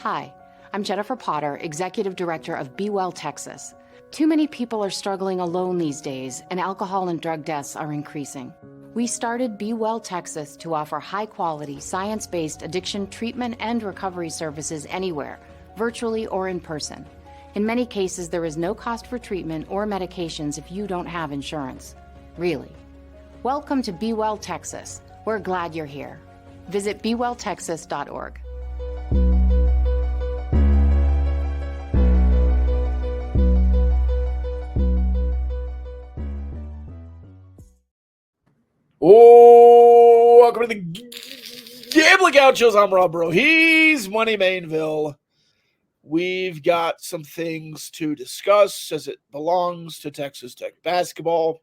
Hi, I'm Jennifer Potter, Executive Director of Be Well Texas. Too many people are struggling alone these days, and alcohol and drug deaths are increasing. We started Be Well Texas to offer high-quality, science-based addiction treatment and recovery services anywhere, virtually or in person. In many cases, there is no cost for treatment or medications if you don't have insurance. Really. Welcome to Be Well Texas. We're glad you're here. Visit BeWellTexas.org. Oh, welcome to the Gambling Gauchos. I'm Rob Bro. He's Money Mainville. We've got some things to discuss as it belongs to Texas Tech basketball.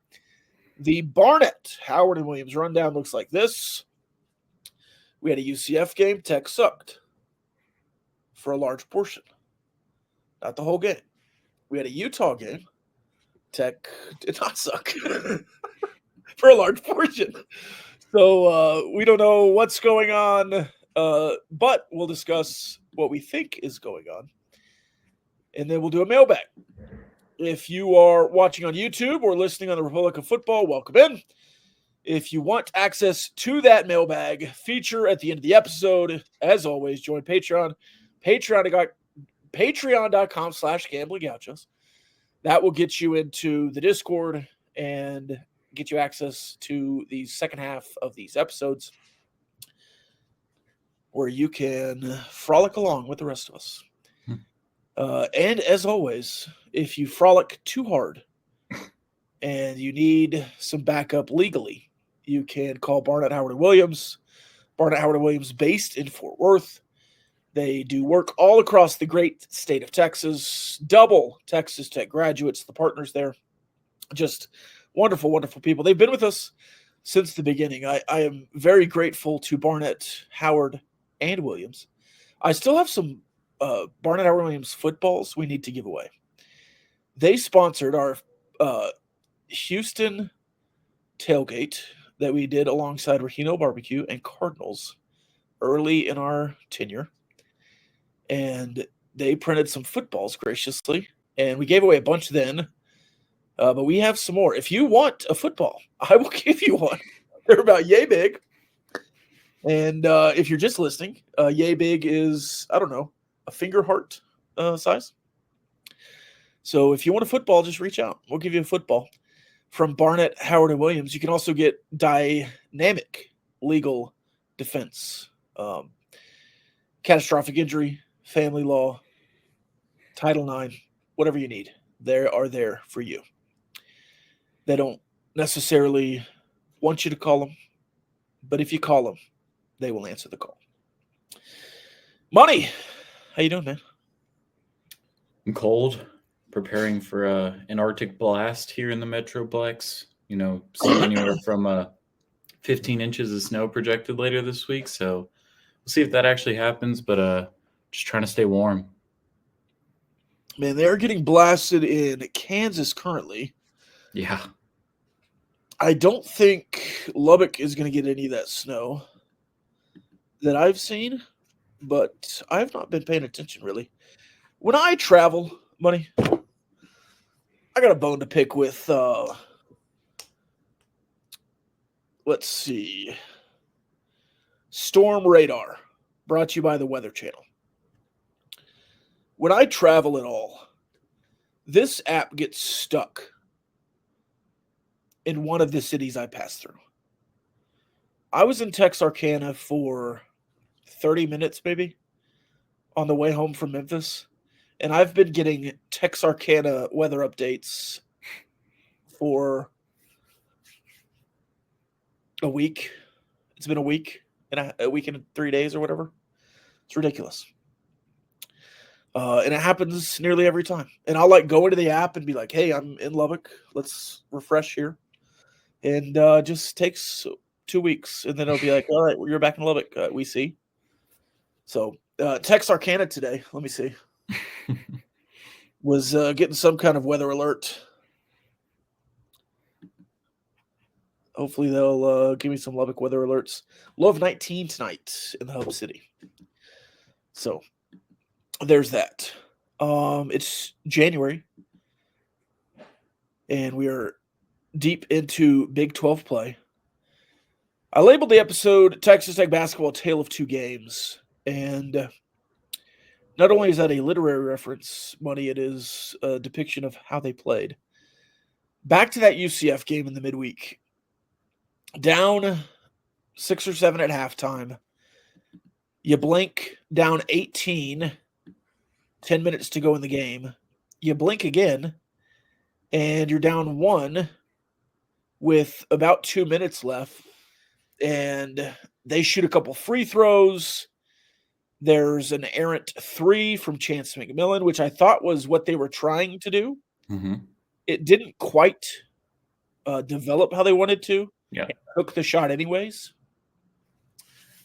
The Barnett, Howard, and Williams rundown looks like this. We had a UCF game. Tech sucked for a large portion. Not the whole game. We had a Utah game. Tech did not suck for a large portion. So we don't know what's going on, but we'll discuss what we think is going on. And then we'll do a mailbag. If you are watching on YouTube or listening on the Republic of Football, welcome in. If you want access to that mailbag feature at the end of the episode, as always, join Patreon. Patreon.com/GamblingGauchos. That will get you into the Discord and get you access to the second half of these episodes where you can frolic along with the rest of us. And as always, if you frolic too hard and you need some backup legally, you can call Barnett, Howard, and Williams. Barnett, Howard, and Williams based in Fort Worth. They do work all across the great state of Texas. Double Texas Tech graduates, the partners there. Just wonderful, wonderful people. They've been with us since the beginning. I am very grateful to Barnett, Howard, and Williams. I still have some Barnett, Howard, Williams footballs we need to give away. They sponsored our Houston tailgate that we did alongside Regino Barbecue and Cardinals early in our tenure. And they printed some footballs graciously, and we gave away a bunch then. But we have some more. If you want a football, I will give you one. They're about yay big. And if you're just listening, yay big is, I don't know, a finger heart size. So if you want a football, just reach out. We'll give you a football from Barnett, Howard, and Williams. You can also get dynamic legal defense, catastrophic injury, family law, Title IX, whatever you need. They are there for you. They don't necessarily want you to call them, but if you call them, they will answer the call. Money, how you doing, man? I'm cold, preparing for an Arctic blast here in the Metroplex. You know, seeing anywhere from 15 inches of snow projected later this week. So we'll see if that actually happens, but just trying to stay warm. Man, they're getting blasted in Kansas currently. Yeah. I don't think Lubbock is going to get any of that snow that I've seen, but I've not been paying attention really. When I travel, Money, I got a bone to pick with, let's see, Storm Radar, brought to you by the Weather Channel. When I travel at all, this app gets stuck in one of the cities I pass through. I was in Texarkana for 30 minutes maybe on the way home from Memphis, and I've been getting Texarkana weather updates for a week. It's been a week and 3 days or whatever. It's ridiculous. And it happens nearly every time. And I'll go into the app and be like, hey, I'm in Lubbock. Let's refresh here. And just takes 2 weeks. And then it'll be like, all right, you're back in Lubbock. We see. So Texarkana today, let me see, was getting some kind of weather alert. Hopefully they'll give me some Lubbock weather alerts. Low of 19 tonight in the Hub City. So there's that. It's January, and we are deep into Big 12 play. I labeled the episode Texas Tech Basketball Tale of Two Games, and not only is that a literary reference, Money, it is a depiction of how they played. Back to that UCF game in the midweek. Down 6 or 7 at halftime. You blink, down 18, 10 minutes to go in the game. You blink again, and you're down 1 with about 2 minutes left. And they shoot a couple free throws. There's an errant 3 from Chance McMillan, which I thought was what they were trying to do. Mm-hmm. It didn't quite develop how they wanted to. Yeah. He took the shot anyways,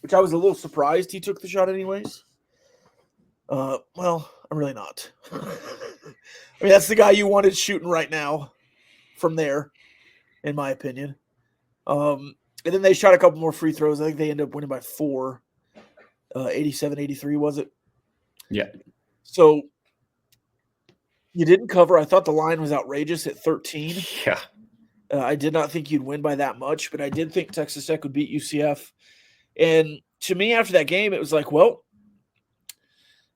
which I was a little surprised he took the shot anyways. Well, I'm really not. I mean, that's the guy you wanted shooting right now from there, in my opinion. And then they shot a couple more free throws. I think they ended up winning by 4. 87-83, was it? Yeah. So you didn't cover. I thought the line was outrageous at 13. Yeah. I did not think you'd win by that much, but I did think Texas Tech would beat UCF. And to me, after that game, it was like, well,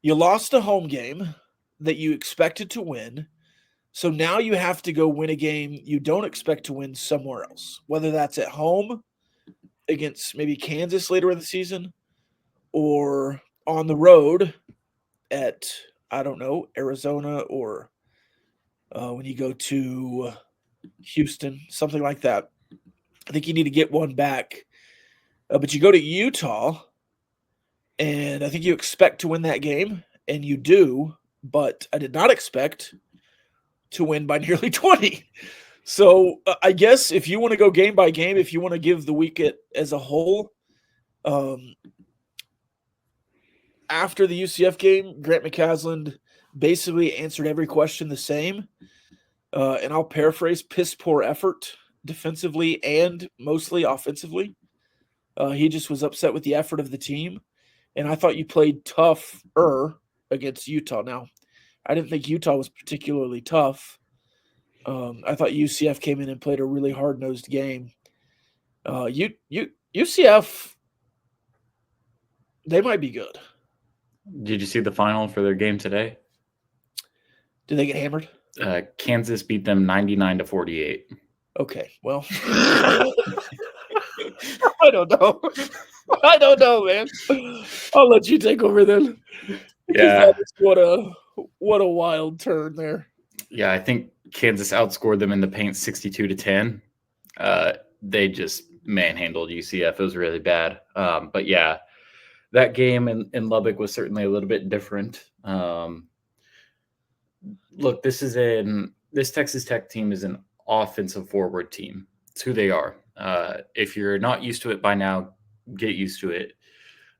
you lost a home game that you expected to win. So now you have to go win a game you don't expect to win somewhere else, whether that's at home against maybe Kansas later in the season or on the road at, I don't know, Arizona or when you go to Houston, something like that. I think you need to get one back. But you go to Utah, and I think you expect to win that game, and you do, but I did not expect to win by nearly 20. So I guess if you want to go game by game, if you want to give the week as a whole, after the UCF game, Grant McCasland basically answered every question the same. And I'll paraphrase, piss poor effort defensively and mostly offensively. He just was upset with the effort of the team. And I thought you played tougher against Utah. Now, I didn't think Utah was particularly tough. I thought UCF came in and played a really hard-nosed game. UCF, they might be good. Did you see the final for their game today? Did they get hammered? Kansas beat them 99-48. Okay, well, I don't know. I don't know, man. I'll let you take over then. Yeah. What a wild turn there. Yeah, I think Kansas outscored them in the paint 62-10. They just manhandled UCF. It was really bad. But yeah, that game in Lubbock was certainly a little bit different. Look, this Texas Tech team is an offensive forward team. It's who they are. If you're not used to it by now, get used to it.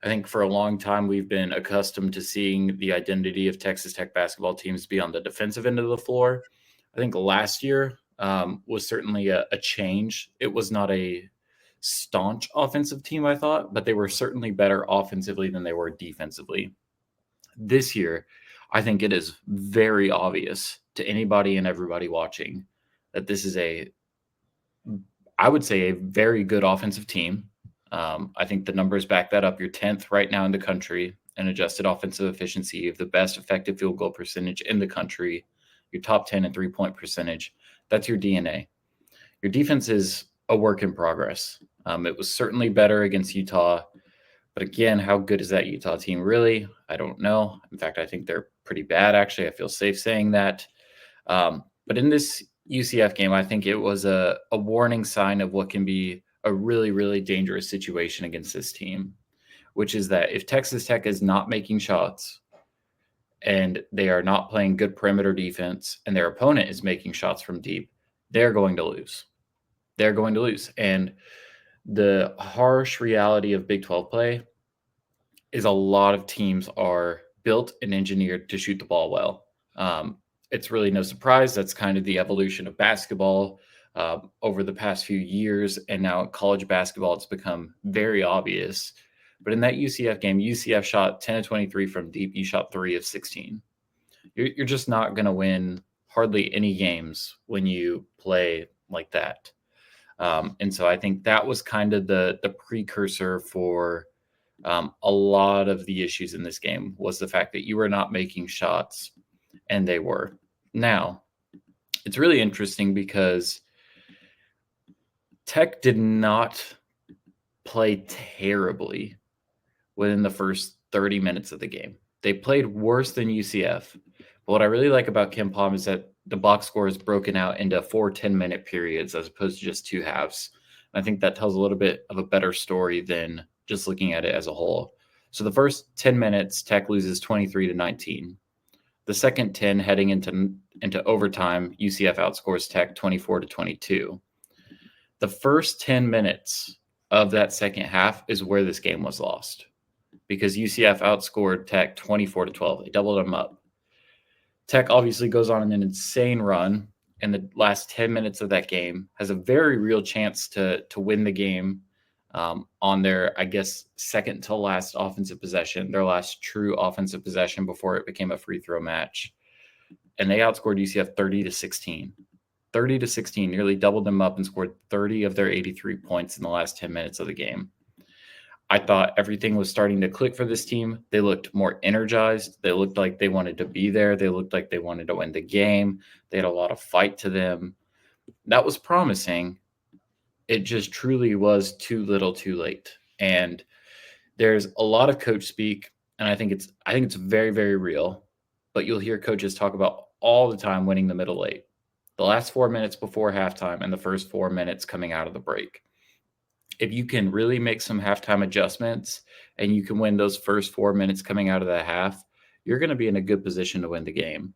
I think for a long time we've been accustomed to seeing the identity of Texas Tech basketball teams be on the defensive end of the floor. I think last year was certainly a change. It was not a staunch offensive team, I thought, but they were certainly better offensively than they were defensively. This year, I think it is very obvious to anybody and everybody watching that this is I would say, a very good offensive team. I think the numbers back that up. You're 10th right now in the country in adjusted offensive efficiency. You have the best effective field goal percentage in the country. You're top 10 in three-point percentage. That's your DNA. Your defense is a work in progress. It was certainly better against Utah. But again, how good is that Utah team really? I don't know. In fact, I think they're pretty bad, actually. I feel safe saying that. But in this UCF game, I think it was a warning sign of what can be a really, really dangerous situation against this team, which is that if Texas Tech is not making shots and they are not playing good perimeter defense and their opponent is making shots from deep, they're going to lose. They're going to lose. And the harsh reality of Big 12 play is a lot of teams are built and engineered to shoot the ball well. It's really no surprise. That's kind of the evolution of basketball over the past few years. And now in college basketball, it's become very obvious But in that UCF game, UCF shot 10 of 23 from deep. You shot 3 of 16. You're just not going to win hardly any games when you play like that. And so I think that was kind of the precursor for a lot of the issues in this game, was the fact that you were not making shots, and they were. Now, it's really interesting because Tech did not play terribly within the first 30 minutes of the game. They played worse than UCF. But what I really like about Ken Palm is that the box score is broken out into 4 10-minute periods as opposed to just 2 halves. And I think that tells a little bit of a better story than just looking at it as a whole. So the first 10 minutes, Tech loses 23-19. The second 10 heading into overtime, UCF outscores Tech 24-22. The first 10 minutes of that second half is where this game was lost, because UCF outscored Tech 24-12. They doubled them up. Tech obviously goes on an insane run in the last 10 minutes of that game, has a very real chance to win the game on their, I guess, second to last offensive possession, their last true offensive possession before it became a free throw match. And they outscored UCF 30-16. 30-16, nearly doubled them up and scored 30 of their 83 points in the last 10 minutes of the game. I thought everything was starting to click for this team. They looked more energized. They looked like they wanted to be there. They looked like they wanted to win the game. They had a lot of fight to them. That was promising. It just truly was too little too late. And there's a lot of coach speak, and I think it's very, very real. But you'll hear coaches talk about all the time winning the middle late. The last 4 minutes before halftime and the first 4 minutes coming out of the break. If you can really make some halftime adjustments and you can win those first 4 minutes coming out of the half, you're going to be in a good position to win the game.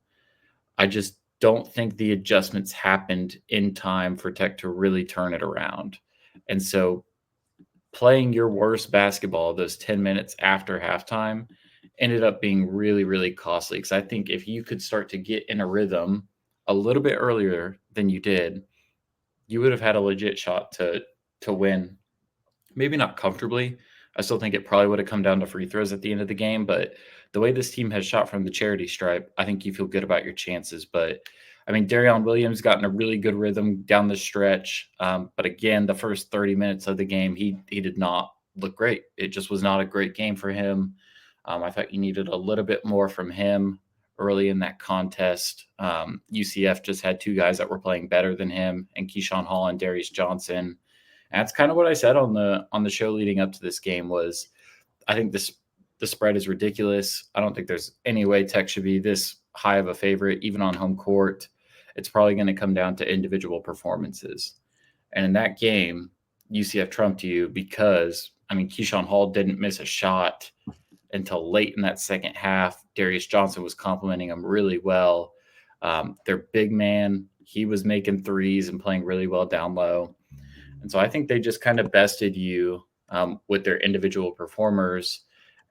I just don't think the adjustments happened in time for Tech to really turn it around. And so playing your worst basketball those 10 minutes after halftime ended up being really, really costly. Because I think if you could start to get in a rhythm a little bit earlier than you did, you would have had a legit shot to win. Maybe not comfortably. I still think it probably would have come down to free throws at the end of the game. But the way this team has shot from the charity stripe, I think you feel good about your chances. But, I mean, Darion Williams got in a really good rhythm down the stretch. But, again, the first 30 minutes of the game, he did not look great. It just was not a great game for him. I thought you needed a little bit more from him early in that contest. UCF just had 2 guys that were playing better than him, and Keyshawn Hall and Darius Johnson. And that's kind of what I said on the show leading up to this game was, I think the spread is ridiculous. I don't think there's any way Tech should be this high of a favorite, even on home court. It's probably going to come down to individual performances. And in that game, UCF trumped you because, I mean, Keyshawn Hall didn't miss a shot until late in that second half. Darius Johnson was complimenting him really well. Their big man, he was making threes and playing really well down low. And so I think they just kind of bested you with their individual performers.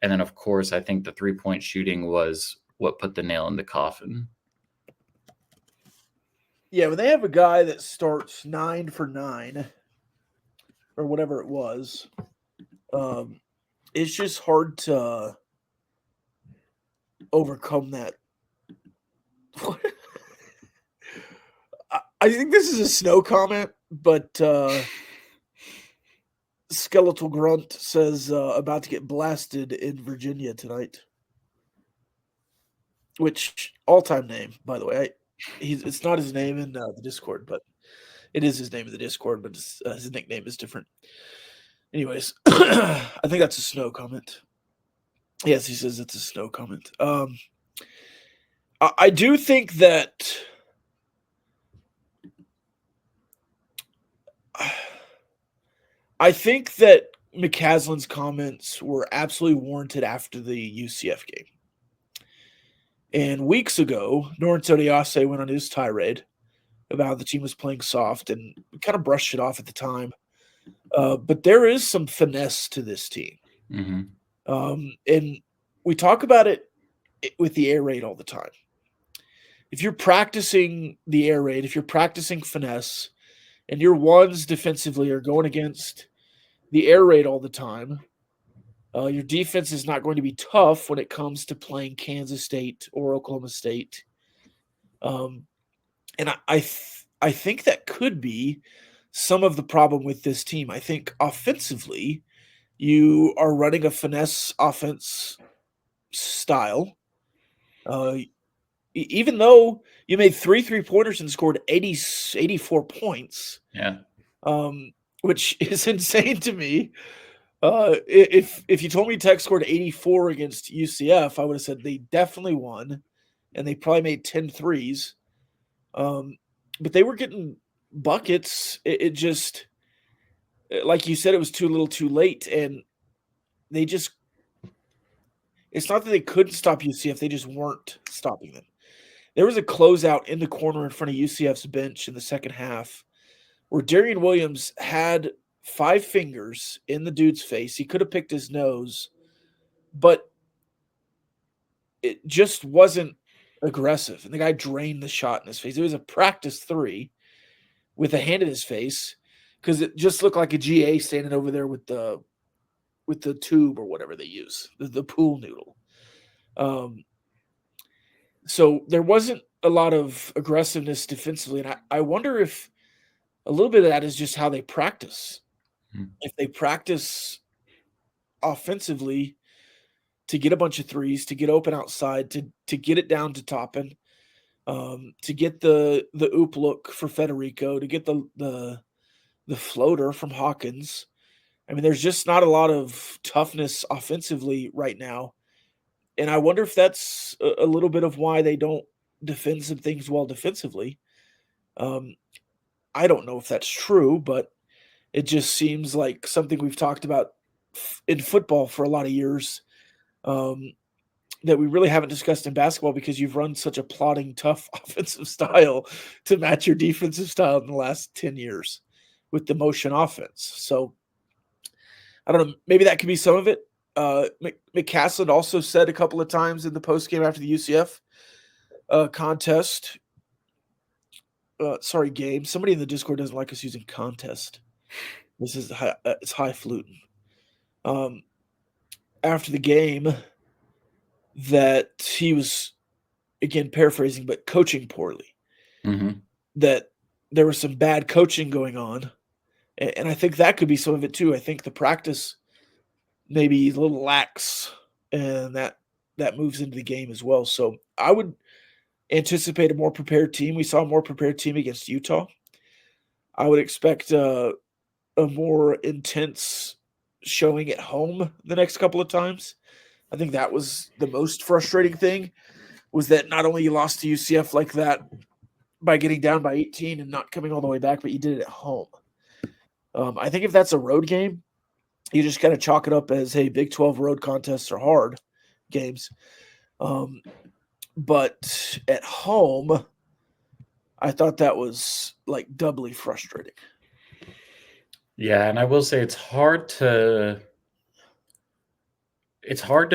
And then, of course, I think the 3-point shooting was what put the nail in the coffin. Yeah, when they have a guy that starts 9 for 9 or whatever it was, it's just hard to overcome that. I think this is a Snow comment, but Skeletal Grunt says about to get blasted in Virginia tonight. Which, all-time name, by the way. It's not his name in the Discord, but it is his name in the Discord, but his nickname is different. Anyways, I think that's a Snow comment. Yes, he says it's a Snow comment. I do think that McCaslin's comments were absolutely warranted after the UCF game. And weeks ago, Lawrence Odiase went on his tirade about how the team was playing soft and kind of brushed it off at the time. But there is some finesse to this team. Mm-hmm. And we talk about it with the air raid all the time. If you're practicing the air raid, if you're practicing finesse, and your ones defensively are going against the air raid all the time, Your defense is not going to be tough when it comes to playing Kansas State or Oklahoma State. And I think that could be some of the problem with this team. I think offensively, you are running a finesse offense style. Even though you made 3 3-pointers and scored 84 points, Yeah. which is insane to me. If you told me Tech scored 84 against UCF, I would have said they definitely won, and they probably made 10 threes. But they were getting buckets. It just, like you said, it was too little too late, and they just – it's not that they couldn't stop UCF. They just weren't stopping them. There was a closeout in the corner in front of UCF's bench in the second half where Darian Williams had 5 fingers in the dude's face. He could have picked his nose, but it just wasn't aggressive. And the guy drained the shot in his face. It was a practice 3 with a hand in his face because it just looked like a GA standing over there with the tube or whatever they use, the pool noodle. So there wasn't a lot of aggressiveness defensively. And I wonder if a little bit of that is just how they practice. If they practice offensively to get a bunch of threes, to get open outside, to get it down to Toppin, to get the oop look for Federico, to get the floater from Hawkins. I mean, there's just not a lot of toughness offensively right now. And I wonder if that's a little bit of why they don't defend some things well defensively. I don't know if that's true, but it just seems like something we've talked about in football for a lot of years that we really haven't discussed in basketball because you've run such a plodding, tough offensive style to match your defensive style in the last 10 years with the motion offense. So I don't know. Maybe that could be some of it. McCaslin also said a couple of times in the postgame after the UCF contest. Sorry, game. Somebody in the Discord doesn't like us using contest. This is it's highfalutin. After the game, that he was, again paraphrasing, but coaching poorly. Mm-hmm. That there was some bad coaching going on, and I think that could be some of it too. I think the practice maybe a little lax, and that moves into the game as well. So I would anticipate a more prepared team. We saw a more prepared team against Utah. I would expect a more intense showing at home the next couple of times. I think that was the most frustrating thing, was that not only you lost to UCF like that by getting down by 18 and not coming all the way back, but you did it at home. I think if that's a road game, you just kind of chalk it up as, hey, Big 12 road contests are hard games. But at home, I thought that was like doubly frustrating. Yeah, and I will say it's hard to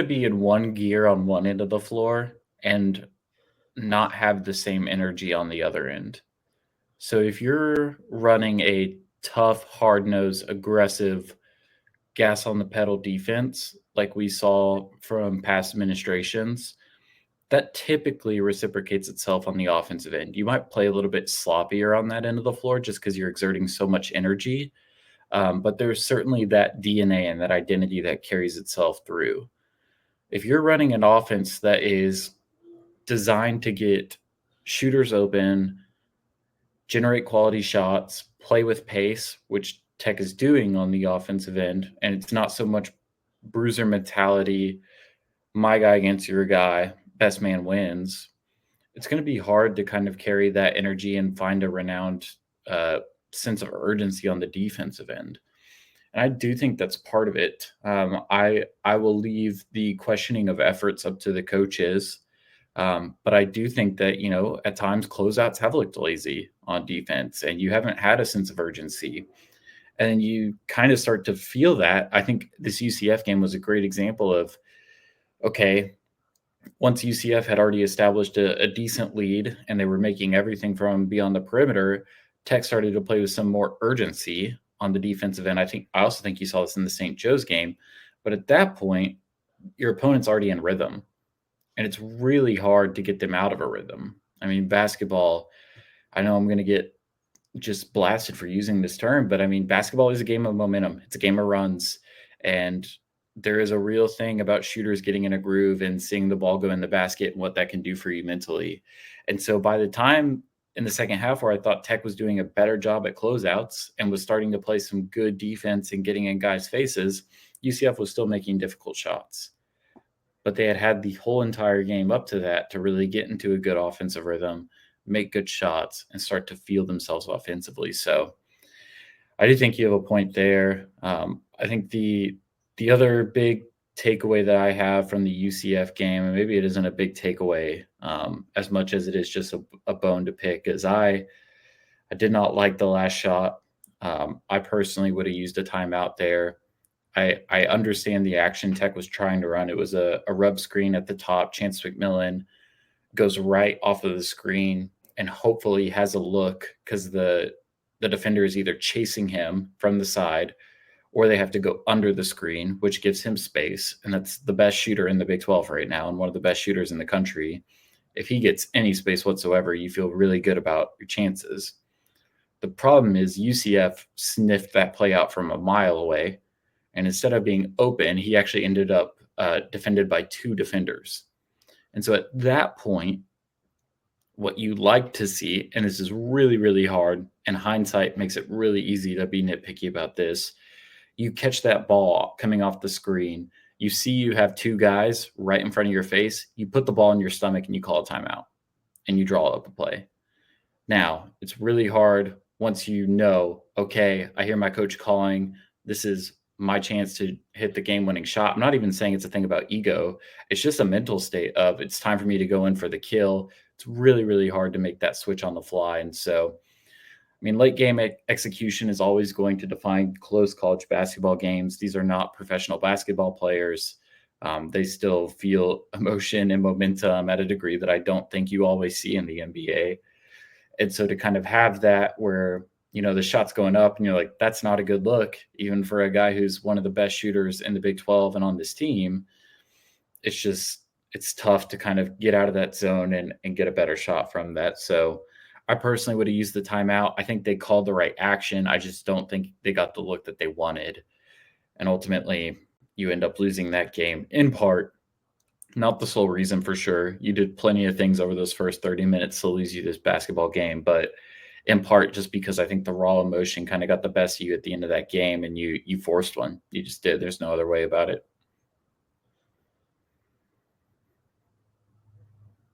be in one gear on one end of the floor and not have the same energy on the other end. So if you're running a tough, hard-nosed, aggressive, gas on the pedal defense like we saw from past administrations, that typically reciprocates itself on the offensive end. You might play a little bit sloppier on that end of the floor just because you're exerting so much energy. But there's certainly that DNA and that identity that carries itself through. If you're running an offense that is designed to get shooters open, generate quality shots, play with pace, which Tech is doing on the offensive end, and it's not so much bruiser mentality, my guy against your guy, best man wins, it's going to be hard to kind of carry that energy and find a renowned sense of urgency on the defensive end. And I do think that's part of it. I will leave the questioning of efforts up to the coaches. But I do think that, at times closeouts have looked lazy on defense and you haven't had a sense of urgency. And you kind of start to feel that. I think this UCF game was a great example of, okay, once UCF had already established a decent lead and they were making everything from beyond the perimeter, Tech started to play with some more urgency on the defensive end. I also think you saw this in the St. Joe's game, But at that point, your opponent's already in rhythm, and it's really hard to get them out of a rhythm. I mean, basketball, I know I'm going to get just blasted for using this term, but I mean, basketball is a game of momentum. It's a game of runs. And there is a real thing about shooters getting in a groove and seeing the ball go in the basket and what that can do for you mentally. And so by the time in the second half where I thought Tech was doing a better job at closeouts and was starting to play some good defense and getting in guys' faces, UCF was still making difficult shots. But they had the whole entire game up to that to really get into a good offensive rhythm, make good shots, and start to feel themselves offensively. So I do think you have a point there. I think the other big takeaway that I have from the UCF game, and maybe it isn't a big takeaway as much as it is just a bone to pick, is I did not like the last shot. I personally would have used a timeout there. I understand the action Tech was trying to run. It was a rub screen at the top. Chance McMillan goes right off of the screen and hopefully has a look because the defender is either chasing him from the side or they have to go under the screen, which gives him space. And that's the best shooter in the Big 12 right now and one of the best shooters in the country. If he gets any space whatsoever, you feel really good about your chances. The problem is UCF sniffed that play out from a mile away. And instead of being open, he actually ended up defended by two defenders. And so at that point, what you like to see, and this is really, really hard, and hindsight makes it really easy to be nitpicky about this, you catch that ball coming off the screen, you see you have two guys right in front of your face, you put the ball in your stomach and you call a timeout, and you draw up a play. Now, it's really hard once you know, okay, I hear my coach calling, this is my chance to hit the game-winning shot. I'm not even saying it's a thing about ego. It's just a mental state of it's time for me to go in for the kill. It's really, really hard to make that switch on the fly. And so, I mean, late game execution is always going to define close college basketball games. These are not professional basketball players. They still feel emotion and momentum at a degree that I don't think you always see in the NBA. And so to kind of have that where, you know, the shot's going up and you're like, that's not a good look, even for a guy who's one of the best shooters in the Big 12 and on this team, it's tough to kind of get out of that zone and get a better shot from that. So I personally would have used the timeout. I think they called the right action. I just don't think they got the look that they wanted. And ultimately, you end up losing that game in part. Not the sole reason for sure. You did plenty of things over those first 30 minutes to lose you this basketball game, but in part just because I think the raw emotion kind of got the best of you at the end of that game and you forced one. You just did. There's no other way about it.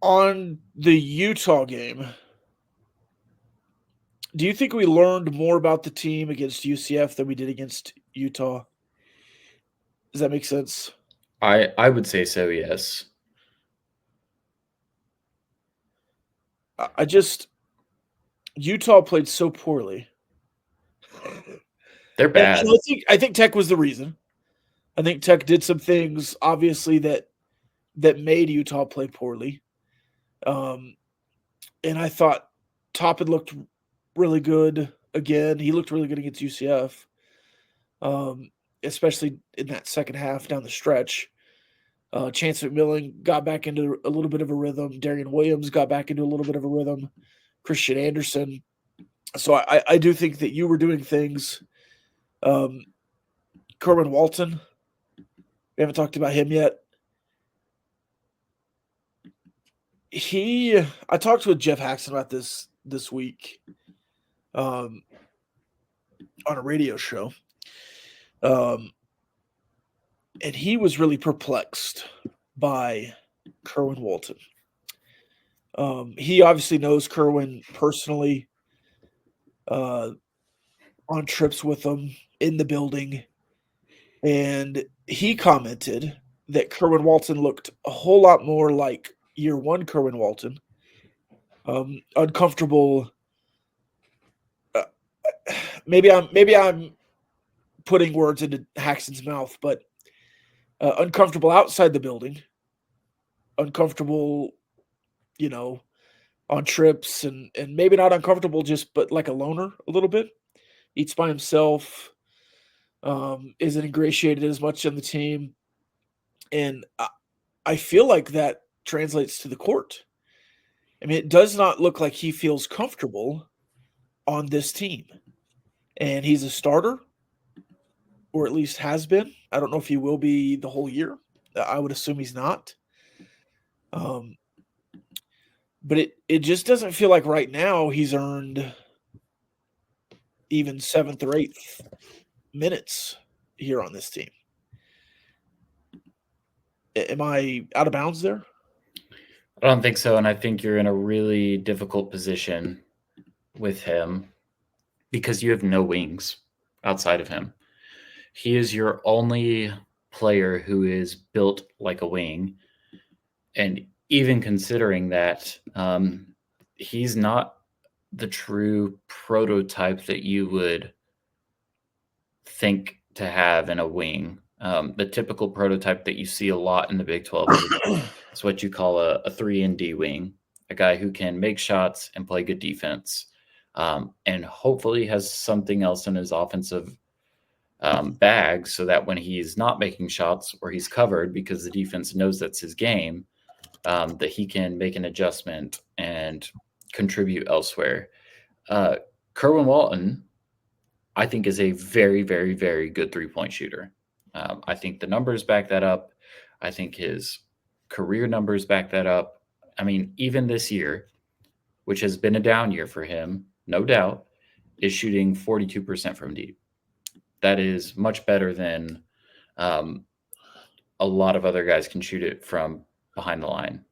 On the Utah game, do you think we learned more about the team against UCF than we did against Utah? Does that make sense? I would say so, yes. Utah played so poorly. They're bad. And I think Tech was the reason. I think Tech did some things, obviously, that made Utah play poorly. And I thought Toppin looked really good again. He looked really good against UCF, especially in that second half down the stretch. Chance McMillan got back into a little bit of a rhythm. Darian Williams got back into a little bit of a rhythm. Christian Anderson. So I do think that you were doing things. Kerwin Walton. We haven't talked about him yet. I talked with Jeff Haxton about this week on a radio show. And he was really perplexed by Kerwin Walton. He obviously knows Kerwin personally, on trips with him in the building. And he commented that Kerwin Walton looked a whole lot more like year one Kerwin Walton. Uncomfortable. Maybe I'm putting words into Haxton's mouth, but uncomfortable outside the building. Uncomfortable, on trips and maybe not uncomfortable but like a loner a little bit. Eats by himself. isn't ingratiated as much on the team. And I feel like that translates to the court. I mean, it does not look like he feels comfortable on this team. And he's a starter, or at least has been. I don't know if he will be the whole year. I would assume he's not. But it just doesn't feel like right now he's earned even 7th or 8th minutes here on this team. Am I out of bounds there? I don't think so, and I think you're in a really difficult position with him because you have no wings outside of him. He is your only player who is built like a wing, and even considering that, he's not the true prototype that you would think to have in a wing. The typical prototype that you see a lot in the Big 12 is what you call a 3-and-D wing, a guy who can make shots and play good defense, and hopefully has something else in his offensive bag so that when he's not making shots or he's covered because the defense knows that's his game, that he can make an adjustment and contribute elsewhere. Kerwin Walton, I think, is a very, very, very good three-point shooter. I think the numbers back that up. I think his career numbers back that up. I mean, even this year, which has been a down year for him, no doubt, is shooting 42% from deep. That is much better than a lot of other guys can shoot it from behind the line.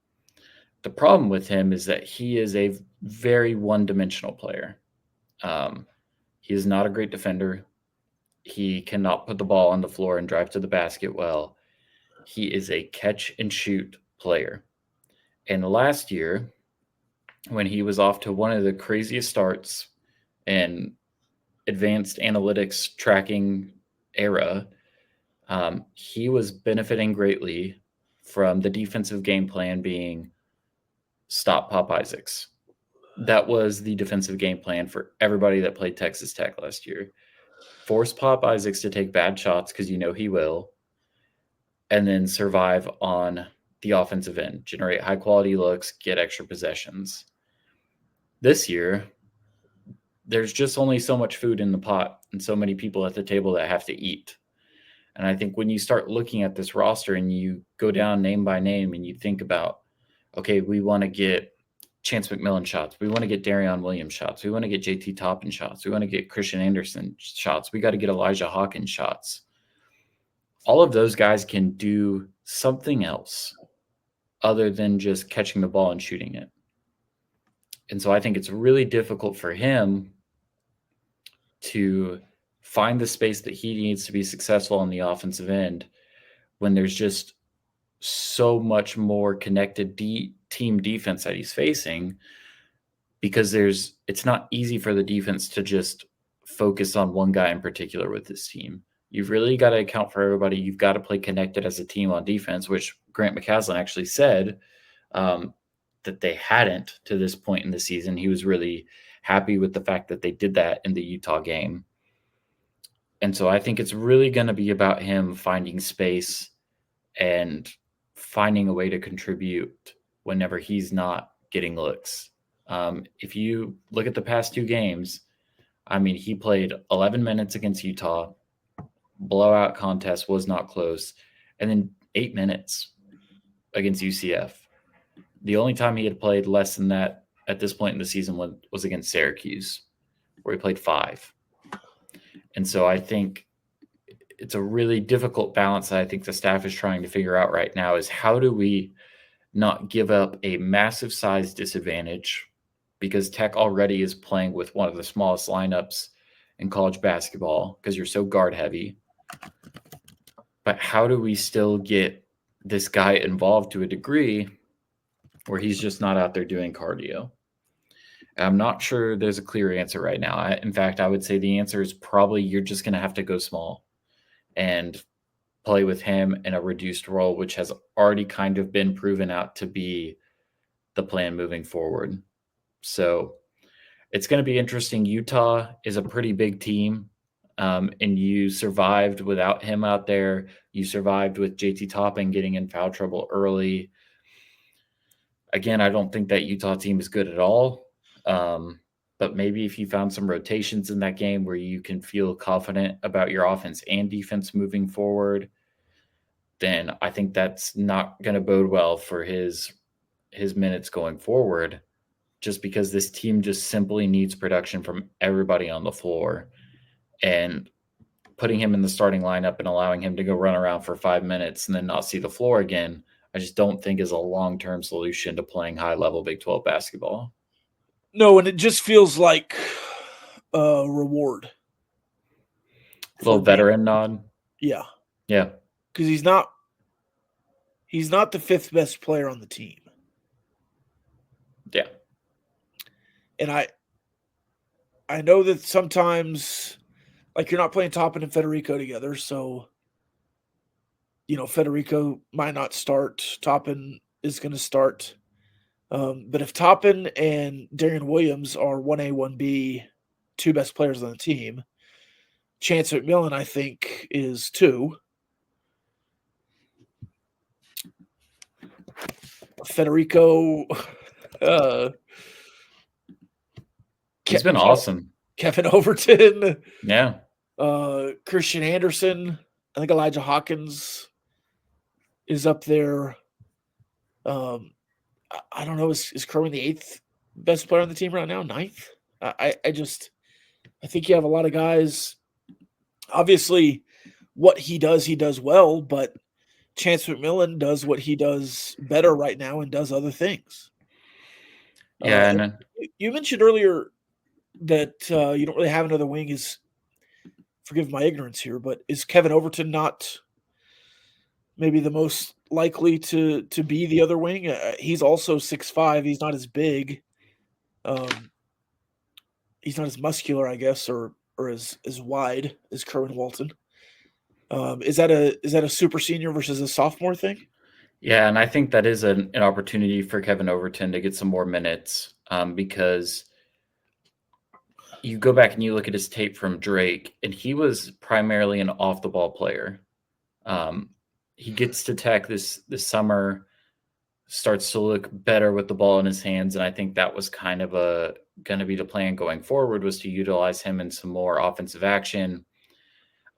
The problem with him is that he is a very one-dimensional player. He is not a great defender. He cannot put the ball on the floor and drive to the basket well. He is a catch-and-shoot player. And last year, when he was off to one of the craziest starts in advanced analytics tracking era, he was benefiting greatly from the defensive game plan being stop Pop Isaacs. That was the defensive game plan for everybody that played Texas Tech last year. Force Pop Isaacs to take bad shots because you know he will, and then survive on the offensive end, generate high-quality looks, get extra possessions. This year, there's just only so much food in the pot and so many people at the table that have to eat. And I think when you start looking at this roster and you go down name by name and you think about, okay, we want to get Chance McMillan shots. We want to get Darion Williams shots. We want to get JT Toppin shots. We want to get Christian Anderson shots. We got to get Elijah Hawkins shots. All of those guys can do something else other than just catching the ball and shooting it. And so I think it's really difficult for him to find the space that he needs to be successful on the offensive end when there's just so much more connected team defense that he's facing, because it's not easy for the defense to just focus on one guy in particular with this team. You've really got to account for everybody. You've got to play connected as a team on defense, which Grant McCasland actually said that they hadn't to this point in the season. He was really happy with the fact that they did that in the Utah game. And so I think it's really going to be about him finding space and finding a way to contribute whenever he's not getting looks. If you look at the past two games, I mean, he played 11 minutes against Utah, blowout contest, was not close, and then 8 minutes against UCF. The only time he had played less than that at this point in the season was against Syracuse, where he played 5. And so I think it's a really difficult balance that I think the staff is trying to figure out right now is how do we not give up a massive size disadvantage, because Tech already is playing with one of the smallest lineups in college basketball because you're so guard heavy. But how do we still get this guy involved to a degree where he's just not out there doing cardio? I'm not sure there's a clear answer right now. In fact, I would say the answer is probably you're just going to have to go small and play with him in a reduced role, which has already kind of been proven out to be the plan moving forward. So it's going to be interesting. Utah is a pretty big team. and you survived without him out there. You survived with JT Toppin getting in foul trouble early. Again, I don't think that Utah team is good at all. But maybe if you found some rotations in that game where you can feel confident about your offense and defense moving forward, then I think that's not going to bode well for his minutes going forward, just because this team just simply needs production from everybody on the floor. And putting him in the starting lineup and allowing him to go run around for 5 minutes and then not see the floor again, I just don't think is a long-term solution to playing high-level Big 12 basketball. No, and it just feels like a reward. A little veteran nod. Yeah. Yeah. Because he's not the fifth best player on the team. Yeah. And I know that sometimes, like, you're not playing Toppin and Federico together, so, you know, Federico might not start. Toppin is going to start. But if Toppin and Darian Williams are 1A, 1B, two best players on the team, Chance McMillan, I think, is 2. Federico, he's been awesome. Kevin Overton, yeah. Christian Anderson. I think Elijah Hawkins is up there. I don't know. Is Kerwin the 8th best player on the team right now? 9th? I think you have a lot of guys. Obviously, what he does well, but Chance McMillan does what he does better right now and does other things. Yeah, and you mentioned earlier that you don't really have another wing. Forgive my ignorance here, but is Kevin Overton not maybe the most likely to be the other wing? He's also 6'5". He's not as big. He's not as muscular, I guess, or as wide as Kerwin Walton. Is that a super senior versus a sophomore thing? Yeah, and I think that is an opportunity for Kevin Overton to get some more minutes, because you go back and you look at his tape from Drake, and he was primarily an off-the-ball player. He gets to Tech this summer, starts to look better with the ball in his hands, and I think that was kind of going to be the plan going forward, was to utilize him in some more offensive action.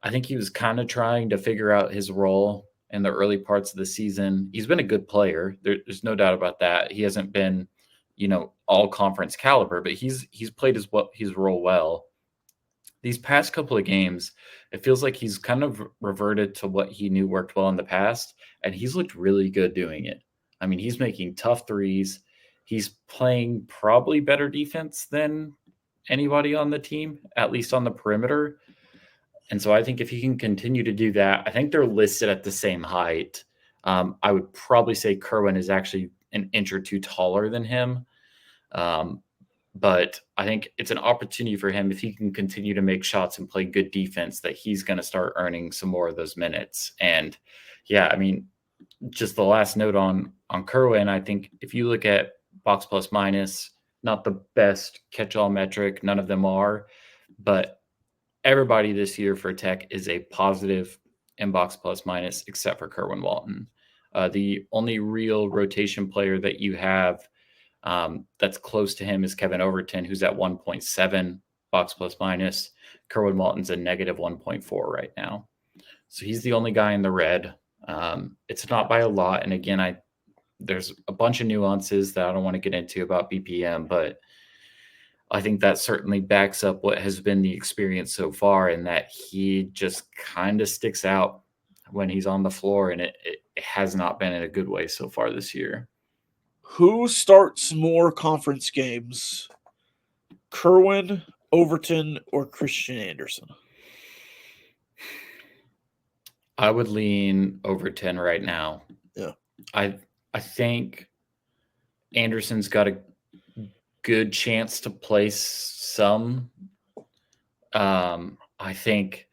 I think he was kind of trying to figure out his role in the early parts of the season. He's been a good player. There's no doubt about that. He hasn't been, all conference caliber, but he's played his role well. These past couple of games, it feels like he's kind of reverted to what he knew worked well in the past, and he's looked really good doing it. I mean, he's making tough threes. He's playing probably better defense than anybody on the team, at least on the perimeter. And so I think if he can continue to do that, I think they're listed at the same height. I would probably say Kerwin is actually an inch or two taller than him. But I think it's an opportunity for him, if he can continue to make shots and play good defense, that he's going to start earning some more of those minutes. And yeah, I mean, just the last note on Kerwin, I think if you look at box plus minus, not the best catch-all metric, none of them are, but everybody this year for Tech is a positive in box plus minus except for Kerwin Walton. The only real rotation player that you have that's close to him is Kevin Overton, who's at 1.7 box plus minus. Kerwin Walton's a negative 1.4 right now. So he's the only guy in the red. It's not by a lot. And again, there's a bunch of nuances that I don't want to get into about BPM, but I think that certainly backs up what has been the experience so far, in that he just kind of sticks out when he's on the floor, and it has not been in a good way so far this year. Who starts more conference games, Kerwin, Overton, or Christian Anderson? I would lean Overton right now. Yeah. I think Anderson's got a good chance to place some. I think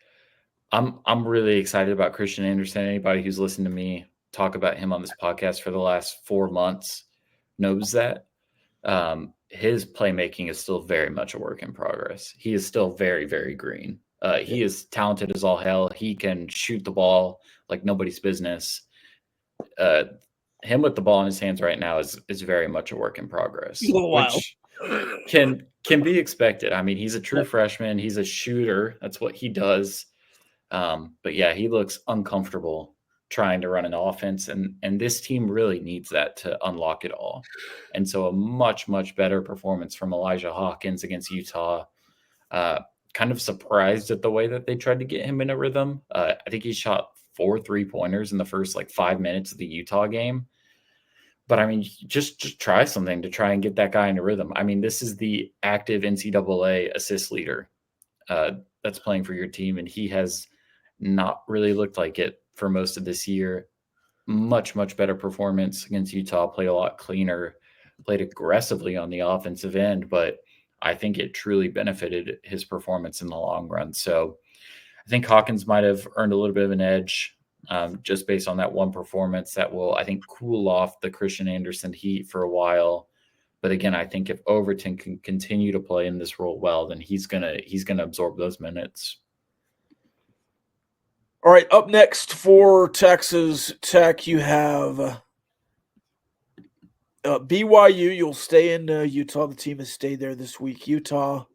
I'm really excited about Christian Anderson. Anybody who's listened to me talk about him on this podcast for the last 4 months knows that. His playmaking is still very much a work in progress. He is still very, very green. He is talented as all hell. He can shoot the ball like nobody's business. Him with the ball in his hands right now is very much a work in progress, A little wild. which can be expected. I mean, he's a true freshman. He's a shooter. That's what he does. But yeah, he looks uncomfortable trying to run an offense, and this team really needs that to unlock it all. And so a much, much better performance from Elijah Hawkins against Utah. Kind of surprised at the way that they tried to get him in a rhythm. I think he shot 4 3-pointers in the first 5 minutes of the Utah game. But I mean, just try something to try and get that guy in a rhythm. I mean, this is the active NCAA assist leader that's playing for your team, and he has not really looked like it for most of this year. Much, much better performance against Utah, played a lot cleaner, played aggressively on the offensive end, but I think it truly benefited his performance in the long run. So I think Hawkins might have earned a little bit of an edge just based on that one performance that will, I think, cool off the Christian Anderson heat for a while. But again, I think if Overton can continue to play in this role well, then he's gonna absorb those minutes. All right, up next for Texas Tech, you have BYU. You'll stay in Utah. The team has stayed there this week. BYU.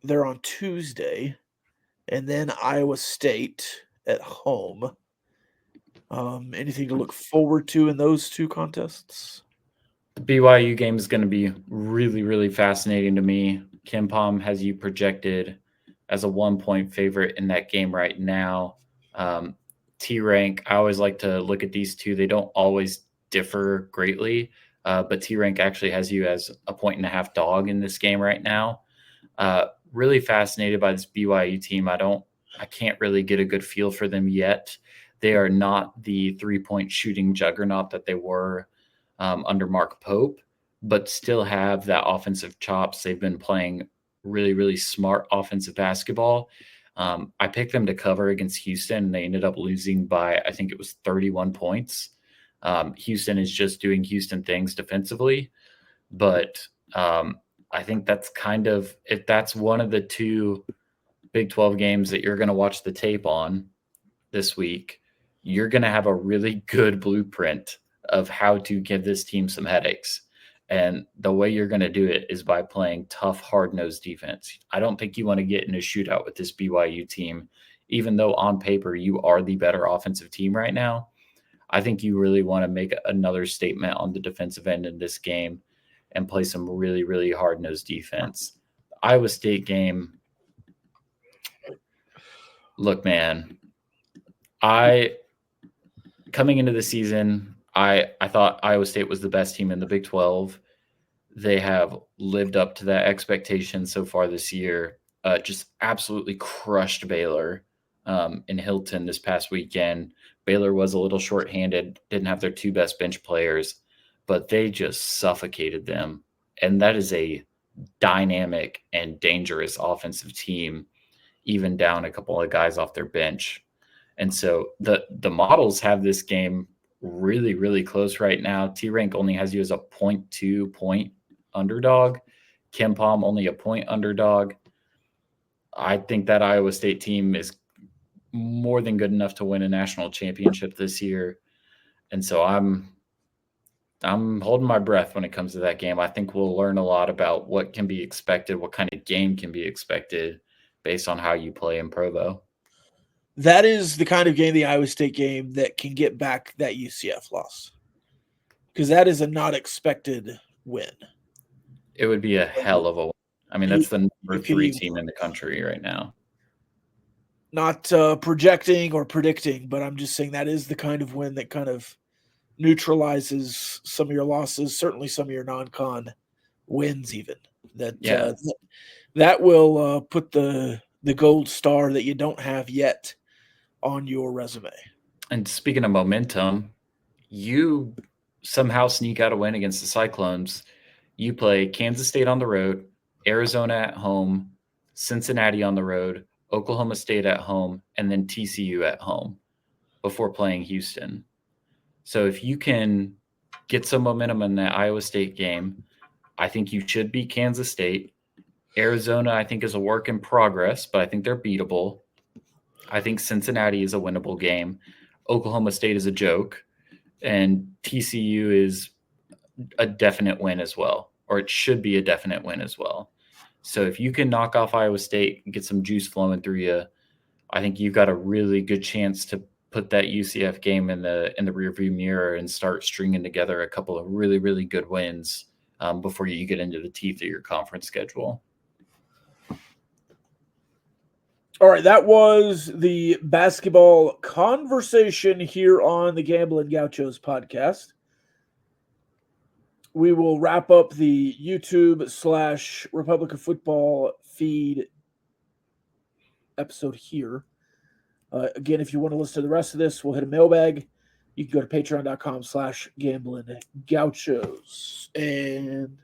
They're on Tuesday, and then Iowa State at home. Anything to look forward to in those two contests? The BYU game is going to be really, really fascinating to me. Ken Pom has you projected as a 1-point favorite in that game right now. T-Rank, I always like to look at these two. They don't always differ greatly, but T-Rank actually has you as a 1.5-point dog in this game right now. Really fascinated by this BYU team. I can't really get a good feel for them yet. They are not the 3-point shooting juggernaut that they were under Mark Pope, but still have that offensive chops. They've been playing really, really smart offensive basketball. I picked them to cover against Houston, and they ended up losing by, I think it was 31 points. Houston is just doing Houston things defensively, but I think that's if that's one of the two Big 12 games that you're going to watch the tape on this week, you're going to have a really good blueprint of how to give this team some headaches. And the way you're going to do it is by playing tough, hard-nosed defense. I don't think you want to get in a shootout with this BYU team, even though on paper you are the better offensive team right now. I think you really want to make another statement on the defensive end in this game and play some really, really hard-nosed defense. The Iowa State game, look, man, coming into the season, I thought Iowa State was the best team in the Big 12. They have lived up to that expectation so far this year. Just absolutely crushed Baylor in Hilton this past weekend. Baylor was a little shorthanded, didn't have their two best bench players, but they just suffocated them. And that is a dynamic and dangerous offensive team, even down a couple of guys off their bench. And so the models have this game really, really close right now. T-Rank only has you as a 0.2 point underdog. Ken Pom only a point underdog. I think that Iowa State team is more than good enough to win a national championship this year. And so I'm holding my breath when it comes to that game. I think we'll learn a lot about what can be expected, what kind of game can be expected based on how you play in Provo. That is the kind of game, the Iowa State game, that can get back that UCF loss. Because that is a not expected win. It would be a hell of a win. I mean, that's the number 3 team in the country right now. Not projecting or predicting, but I'm just saying that is the kind of win that kind of neutralizes some of your losses, certainly some of your non-con wins even. That will put the gold star that you don't have yet on your resume. And speaking of momentum, you somehow sneak out a win against the Cyclones. You play Kansas State on the road, Arizona at home, Cincinnati on the road, Oklahoma State at home, and then TCU at home before playing Houston. So if you can get some momentum in that Iowa State game. I think you should beat Kansas State. Arizona, I think, is a work in progress, but I think they're beatable. I think Cincinnati is a winnable game. Oklahoma State is a joke. And TCU is a definite win as well, or it should be a definite win as well. So if you can knock off Iowa State and get some juice flowing through you, I think you've got a really good chance to put that UCF game in the rearview mirror and start stringing together a couple of really, really good wins before you get into the teeth of your conference schedule. All right, that was the basketball conversation here on the Gamblin Gauchos podcast. We will wrap up the YouTube / Republic of Football feed episode here. Again, if you want to listen to the rest of this, we'll hit a mailbag. You can go to patreon.com / Gamblin Gauchos. And